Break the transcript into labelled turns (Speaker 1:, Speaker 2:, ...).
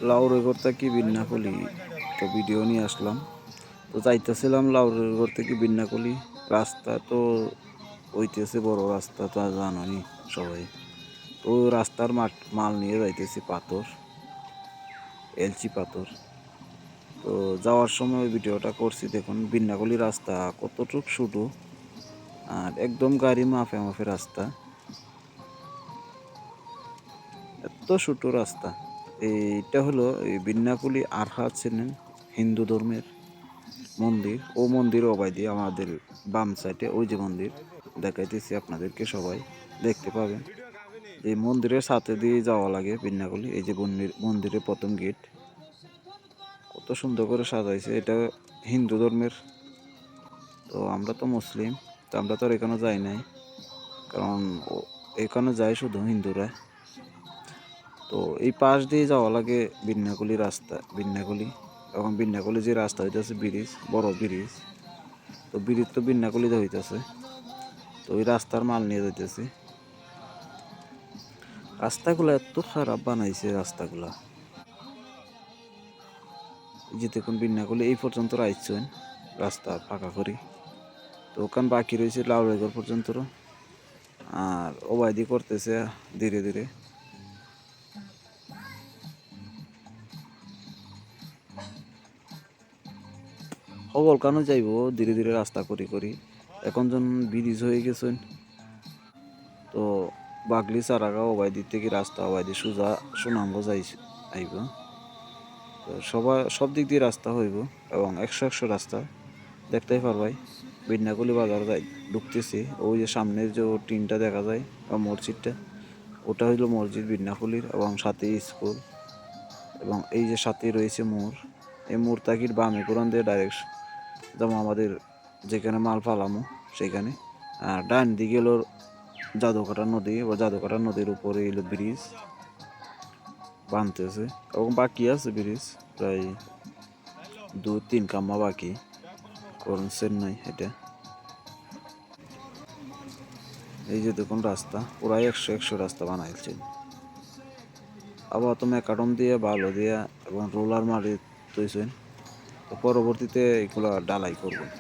Speaker 1: লাউড়েগড় থেকে বিন্নাকুলি একটা ভিডিও নিয়ে আসলাম। তো যাইতেছিলাম লাউড়েগড় থেকে বিন্নাকুলি। রাস্তা তো হইতেছে বড় রাস্তা, তো জানোনি সবাই। তো রাস্তার মাল নিয়ে যাইতেছি পাথর, এলচি পাথর। তো যাওয়ার সময় ওই ভিডিওটা করছি, দেখুন বিন্নাকুলি রাস্তা কতটুক ছোটো, আর একদম গাড়ি মাফে মাফে রাস্তা, এত ছোটো রাস্তা। এইটা হলো এই বিন্নাকুলি আরহা ছিলেন হিন্দু ধর্মের মন্দির। ও মন্দির ওবাই দিয়ে আমাদের বাম সাইডে ওই যে মন্দির দেখাইতেছি আপনাদেরকে, সবাই দেখতে পাবেন। এই মন্দিরের সাথে দিয়ে যাওয়া লাগে বিন্নাকুলি। এই যে মন্দিরের প্রথম গেট কত সুন্দর করে সাজাইছে। এটা হিন্দু ধর্মের, তো আমরা তো মুসলিম, তো আমরা তো আর এখানে যাই নাই, কারণ এখানে যায় শুধু হিন্দুরা। তো এই পাশ দিয়ে যাওয়া লাগে বিন্নাকুলি রাস্তা, বিন্নাকুলি। এখন বিন্নাকুলি যে রাস্তা হইতেছে ব্রিজ, বড় ব্রিজ, তো ব্রিজ তো বিন্নাকুলিতে হইতেছে। তো ওই রাস্তার মাল নিয়ে যাইতেছি। রাস্তাগুলো এত খারাপ বানাইছে রাস্তাগুলা। যে দেখুন বিন্নাকুলি এই পর্যন্ত আইছেন রাস্তা পাকা করি, তো ওখান বাকি রয়েছে লাউড়েগড় পর্যন্ত। আর ওবায়দি করতেছে ধীরে ধীরে। সকল কানো যাইব ধীরে ধীরে রাস্তা করি করি। এখন যখন ব্রিজ হয়ে গেছেন, তো বাগলি চারাগা ওবায়দি থেকে রাস্তা ওবায়দি সোজা সুনামগঞ্জ আইব। তো সব দিক দিয়ে রাস্তা হইব, এবং 100 রাস্তা দেখতেই পারবাই। বিন্নাকুলি বাজার যাই ঢুকতেছি, ওই যে সামনের যে টিনটা দেখা যায় মসজিদটা, ওটা হইল মসজিদ বিন্নাকুলির, এবং সাথে স্কুল, এবং এই যে সাথে রয়েছে মোড়। এই মোড় তাকির বামে কোরআন দিয়ে ডাইরেক্ট যেমন আমাদের যেখানে মাল ফালামো সেখানে। আর ডান দিকে এলো জাদুকাটা নদী, বা জাদুকাটা নদীর উপরে এলো ব্রিজ বানতেছে, এবং বাকি আছে ব্রিজ প্রায় 2-3 কাম্মা বাকি করুন চেন্নাই। এটা এই যে দেখুন রাস্তা পুরাই 100 রাস্তা বানাইছেন। আবার তো ম্যাকাডম দিয়ে বালু দিয়ে এবং রোলার মারি তৈছেন। তো পরবর্তীতে এগুলো ডালাই করবেন।